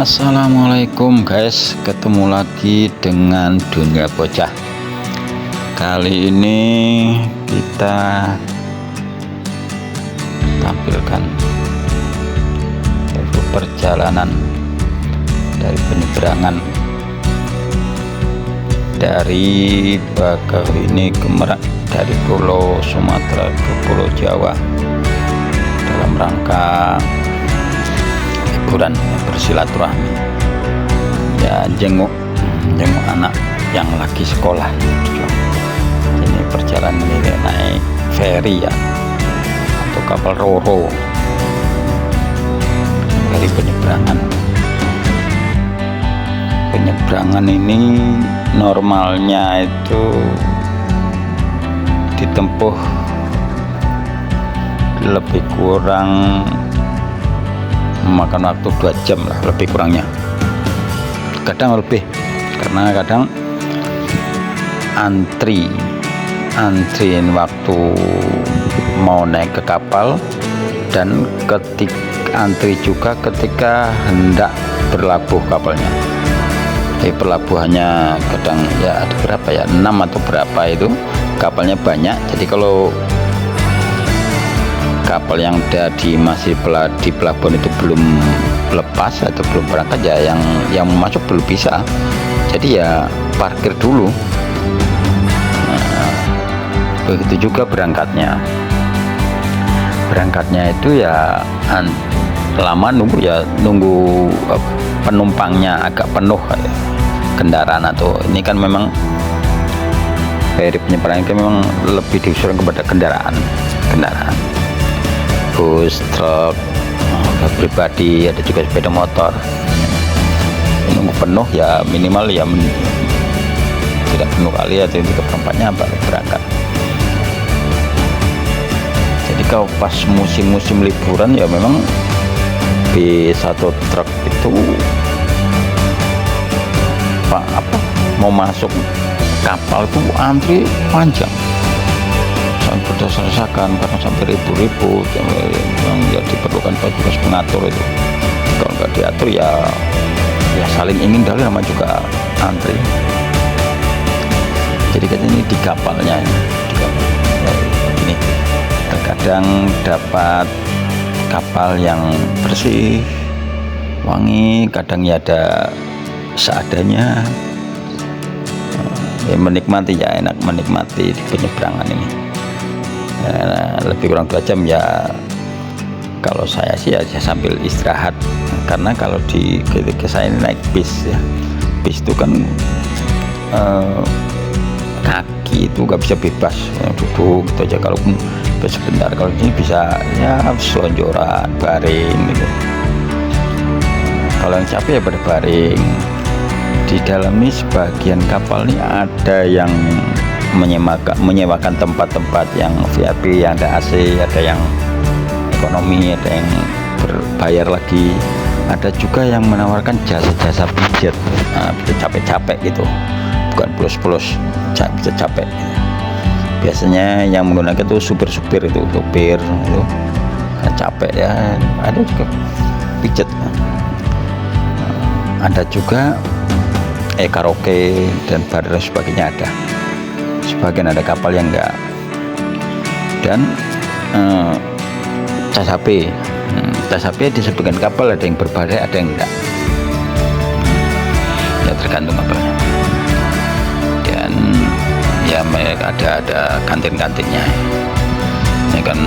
Assalamualaikum guys, ketemu lagi dengan Dunia Bocah. Kali ini kita tampilkan perjalanan dari penyeberangan dari Bakauheni ke Merak, dari Pulau Sumatera ke Pulau Jawa, dalam rangka liburan bersilaturahmi, ya jenguk anak yang lagi sekolah. Ini perjalanan ini naik ferry ya, atau kapal roro dari penyeberangan ini normalnya itu ditempuh lebih kurang memakan waktu 2 jam lah, lebih kurangnya, kadang lebih, karena kadang antriin waktu mau naik ke kapal, dan antri juga ketika hendak berlabuh kapalnya. Di pelabuhannya kadang ya ada berapa ya, 6 atau berapa itu kapalnya banyak. Jadi kalau kapal yang ada masih di pelabuhan itu belum lepas atau belum berangkat, ya yang masuk belum bisa, jadi ya parkir dulu. Begitu juga berangkatnya itu ya lama nunggu penumpangnya agak penuh kendaraan. Atau ini kan memang ferry penyeberangan itu memang lebih diusulkan kepada kendaraan, bus, truk, pribadi, ada juga sepeda motor. Nunggu penuh ya, minimal ya tidak penuh kali atau 3/4-nya baru berangkat. Jadi kalau pas musim liburan ya memang bis atau truk itu mau masuk kapal itu antri panjang, berdasarkan karena sampai ribu-ribu yang ya diperlukan petugas pengatur itu. Kalau nggak diatur ya saling ingin dari nama juga antri. Jadi kan ini di kapalnya ini terkadang dapat kapal yang bersih, wangi, kadang ya ada seadanya. Ya menikmati, ya enak menikmati di penyeberangan ini. Lebih kurang 2 jam ya. Kalau saya sih ya sambil istirahat, karena kalau ketika saya naik bis ya, bis itu kan kaki itu nggak bisa bebas duduk gitu aja. Kalaupun sebentar, kalau ini bisa ya selonjoran, baring gitu. Kalau yang capek ya berbaring. Di dalam ini sebagian kapal ini ada yang menyewakan tempat-tempat yang VIP, yang ada AC, ada yang ekonomi, ada yang berbayar lagi, ada juga yang menawarkan jasa-jasa pijat. Bisa capek-capek gitu, bukan plus-plus, bisa capek. Biasanya yang menggunakan itu supir itu capek ya. Ada juga pijat, ada juga karaoke dan bar dan sebagainya ada. Sebagian ada kapal yang enggak. Dan cas HP di sebagian kapal ada yang berbayar, ada yang enggak. Ya tergantung kapalnya. Dan ya ada kantin-kantinnya. Ini kan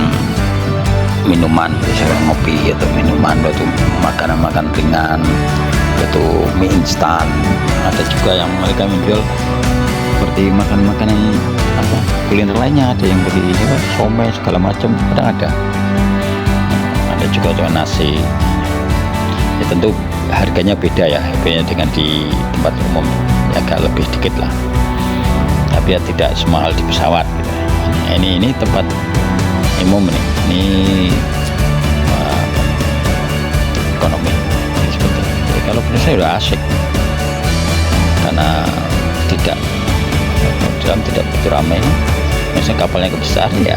minuman, misalnya ngopi atau minuman, atau makanan ringan, itu mie instan. Ada juga yang mereka menjual seperti makanan kuliner lainnya, ada yang beli somai segala macam, kadang ada. Ada juga nasi. Ya tentu harganya beda ya, harganya dengan di tempat umum ya agak lebih dikit lah, tapi ya tidak semahal di pesawat gitu. Ini tempat umum ini ekonomi. Jadi kalau menurut saya udah asik, karena tidak begitu ramai. Misalnya kapalnya besar ya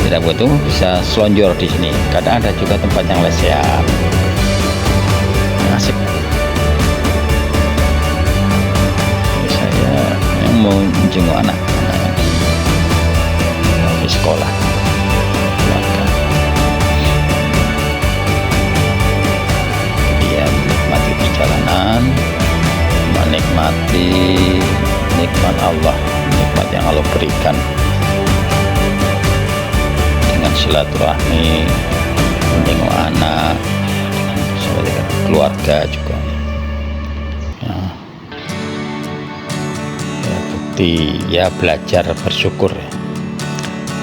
tidak butuh, bisa selonjor di sini. Kadang ada juga tempat yang lesehan. asik. Saya yang mau menjenguk anak di sekolah keluarga. Dia menikmati perjalanan, menikmati nikmat Allah, nikmat yang Allah berikan dengan silaturahmi, menengok anak, keluarga juga. Ya, bukti ya, belajar bersyukur,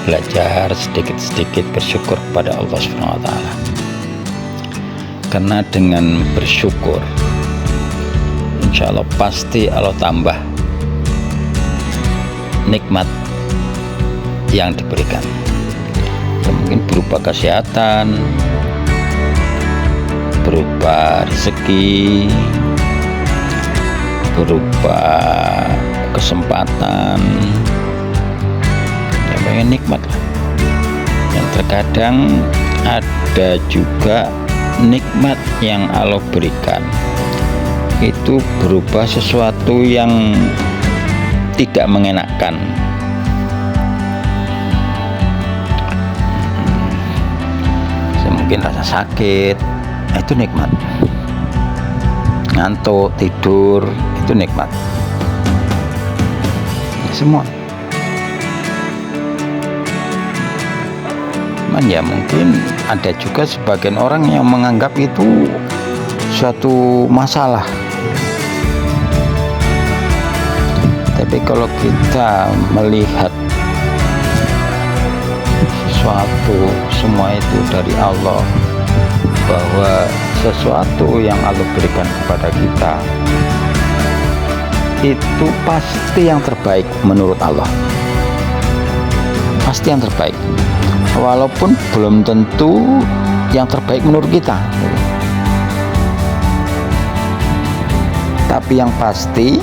belajar sedikit-sedikit bersyukur kepada Allah Subhanahu wa Ta'ala. Karena dengan bersyukur, insya Allah pasti Allah tambah nikmat yang diberikan. Mungkin berupa kesehatan, berupa rezeki, berupa kesempatan, ya pengen nikmat lah. Yang terkadang ada juga nikmat yang Allah berikan itu berupa sesuatu yang tidak mengenakkan. Mungkin rasa sakit, itu nikmat. Ngantuk, tidur, itu nikmat. Ya, semua. Cuman ya mungkin ada juga sebagian orang yang menganggap itu suatu masalah. Tapi kalau kita melihat sesuatu, semua itu dari Allah, bahwa sesuatu yang Allah berikan kepada kita itu pasti yang terbaik menurut Allah, pasti yang terbaik, walaupun belum tentu yang terbaik menurut kita, tapi yang pasti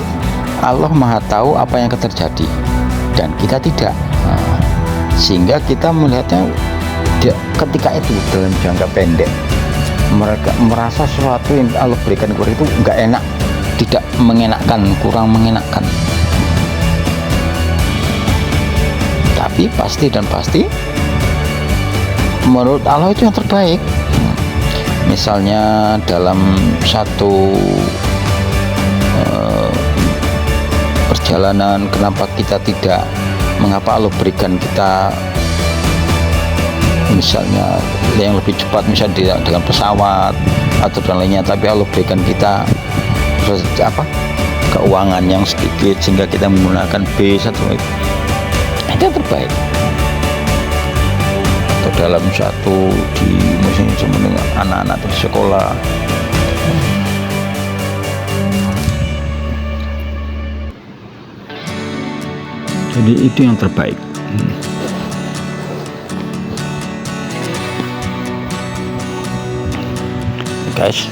Allah Maha tahu apa yang akan terjadi dan kita tidak. Sehingga kita melihatnya ketika itu dalam jangka pendek, mereka merasa sesuatu yang Allah berikan kepada itu nggak enak, tidak mengenakkan, kurang mengenakkan. Tapi pasti dan pasti menurut Allah itu yang terbaik. Misalnya dalam satu perjalanan, kenapa kita tidak, mengapa Allah berikan kita misalnya yang lebih cepat, misalnya dengan pesawat atau dan lainnya, tapi Allah berikan kita keuangan yang sedikit sehingga kita menggunakan bis atau itu yang terbaik. Atau dalam satu di musim dengan anak-anak di sekolah, jadi itu yang terbaik. Guys,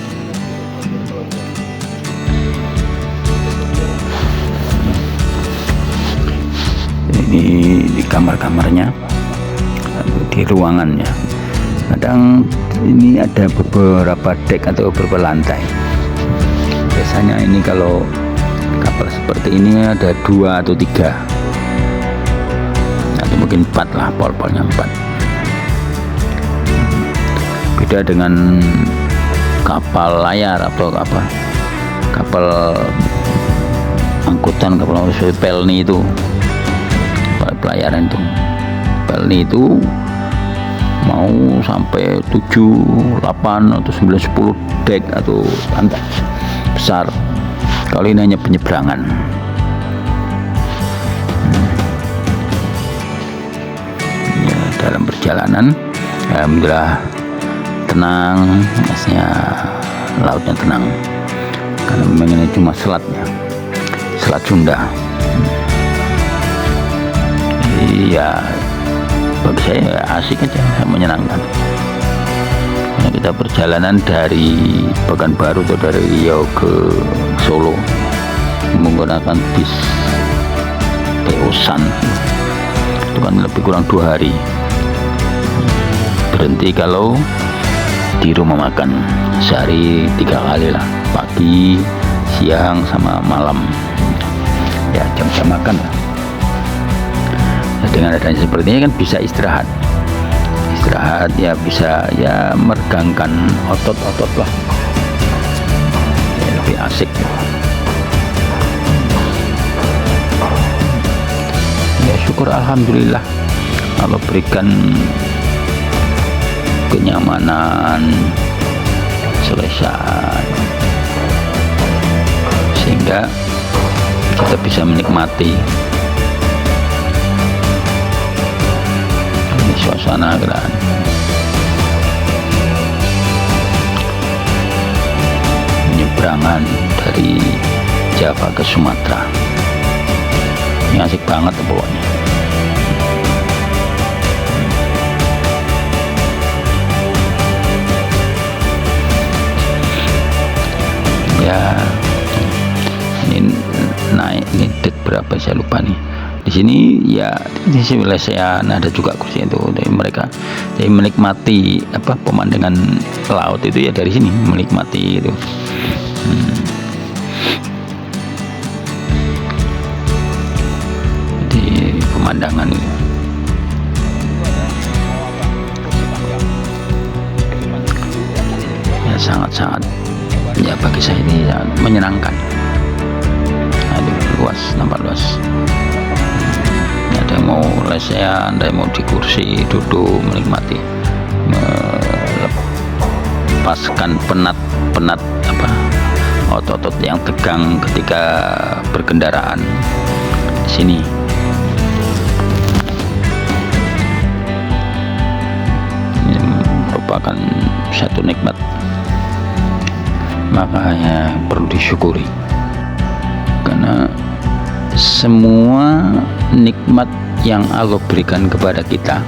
ini di kamar-kamarnya, di ruangannya. Kadang ini ada beberapa dek atau beberapa lantai. Biasanya ini kalau kapal seperti ini ada 2 atau 3, atau mungkin 4 lah, pol-polnya 4. Beda dengan kapal layar atau kapal angkutan, kapal pelni itu, kapal pelayaran itu. Pelni itu mau sampai 7, 8 atau 9, 10 dek atau lantai besar. Kalau ini hanya penyeberangan. Ya, dalam perjalanan alhamdulillah tenang, maksudnya lautnya tenang, karena memang ini cuma selatnya, Selat Sunda. Iya, bagi saya asik aja, menyenangkan. Karena kita perjalanan dari Pekanbaru atau dari Riau ke Solo menggunakan bis PO Sun, itu kan lebih kurang 2 hari. Berhenti kalau di rumah makan sehari 3 kali lah, pagi, siang, sama malam ya, jam-jam makan lah. Nah, dengan adanya seperti ini kan bisa istirahat ya, bisa ya meregangkan otot-otot lah ya, lebih asik ya. Syukur alhamdulillah Allah berikan kenyamanan, selesai, sehingga kita bisa menikmati ini suasana kan penyeberangan dari Java ke Sumatera. Ini asik banget pokoknya. Ya, ini naik, ini det berapa saya lupa nih. Di sini ya, di sini wilayah ada juga kursi itu dari mereka. Jadi menikmati apa pemandangan laut itu ya dari sini, menikmati itu. Di pemandangan itu. Ya sangat-sangat ya bagi saya ini sangat menyenangkan. Aduh, luas, nampak luas. Ada yang mau lesehan, ada yang mau di kursi duduk menikmati, melepaskan penat apa otot-otot yang tegang ketika berkendaraan di sini. Ini merupakan satu nikmat, makanya perlu disyukuri, karena semua nikmat yang Allah berikan kepada kita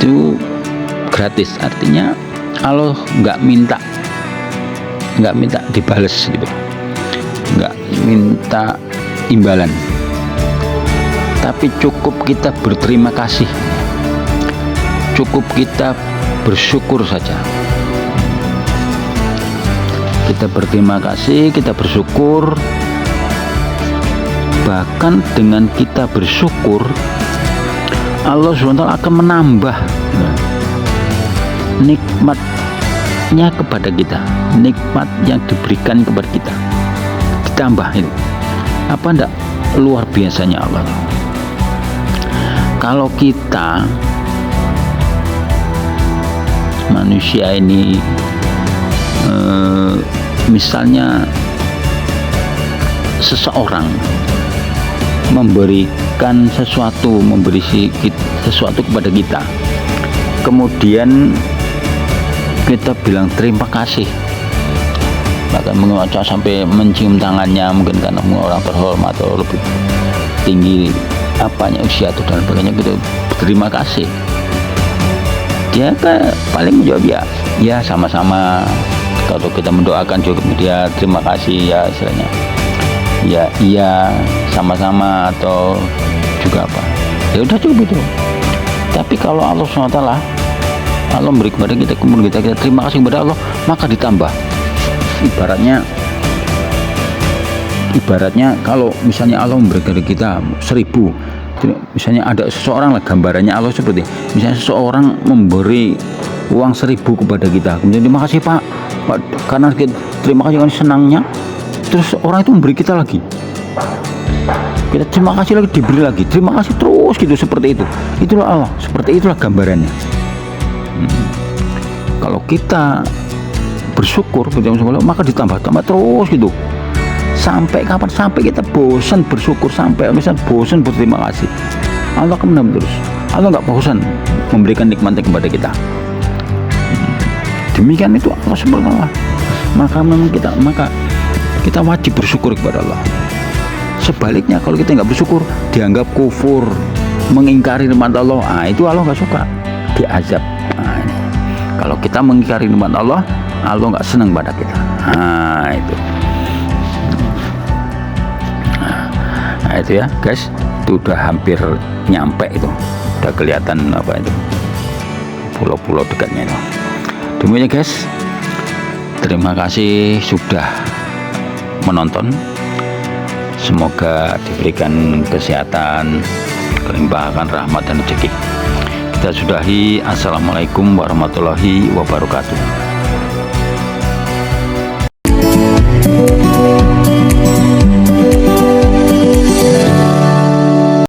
itu gratis. Artinya Allah nggak minta dibales gitu, nggak minta imbalan, tapi cukup kita berterima kasih, cukup kita bersyukur saja. Kita berterima kasih, kita bersyukur. Bahkan dengan kita bersyukur, Allah SWT akan menambah nikmatnya kepada kita, nikmat yang diberikan kepada kita ditambah. Itu apa enggak luar biasanya Allah. Kalau kita manusia ini misalnya seseorang memberikan sesuatu, memberi sesuatu kepada kita, kemudian kita bilang terima kasih, bahkan mengucap sampai mencium tangannya, mungkin karena orang terhormat atau lebih tinggi apanya usia itu dan sebagainya, gitu, terima kasih. Dia kan paling menjawab ya sama-sama. Kalau kita mendoakan juga dia terima kasih ya, istilahnya ya iya sama-sama, atau juga apa, ya udah cukup itu. Tapi kalau Allah SWT, Allah memberi kepada kita, kemudian kita terima kasih kepada Allah, maka ditambah. Ibaratnya kalau misalnya Allah memberi kepada kita 1000, misalnya ada seseorang lah, gambarannya Allah seperti misalnya seseorang memberi uang 1000 kepada kita, kemudian terima kasih Pak, karena terima kasih kan senangnya, terus orang itu memberi kita lagi, kita terima kasih lagi, diberi lagi, terima kasih terus gitu, seperti itu. Itulah Allah, seperti itulah gambarannya. Kalau kita bersyukur, maka ditambah terus gitu. Sampai kapan? Sampai kita bosan bersyukur, sampai misalnya bosan berterima kasih, Allah akan menambah terus. Allah nggak bosan memberikan nikmatnya kepada kita. Demikian itu Allah subhanahu. Maka memang kita wajib bersyukur kepada Allah. Sebaliknya kalau kita nggak bersyukur, dianggap kufur, mengingkari nikmat Allah, itu Allah nggak suka, diazab. Ini. Kalau kita mengingkari nikmat Allah, Allah nggak senang pada kita. Itu. Itu ya guys, itu udah hampir nyampe, itu udah kelihatan apa itu pulau-pulau dekatnya itu. Demikian guys, terima kasih sudah menonton. Semoga diberikan kesehatan, kelimpahan rahmat dan rezeki. Kita sudahi. Assalamualaikum warahmatullahi wabarakatuh.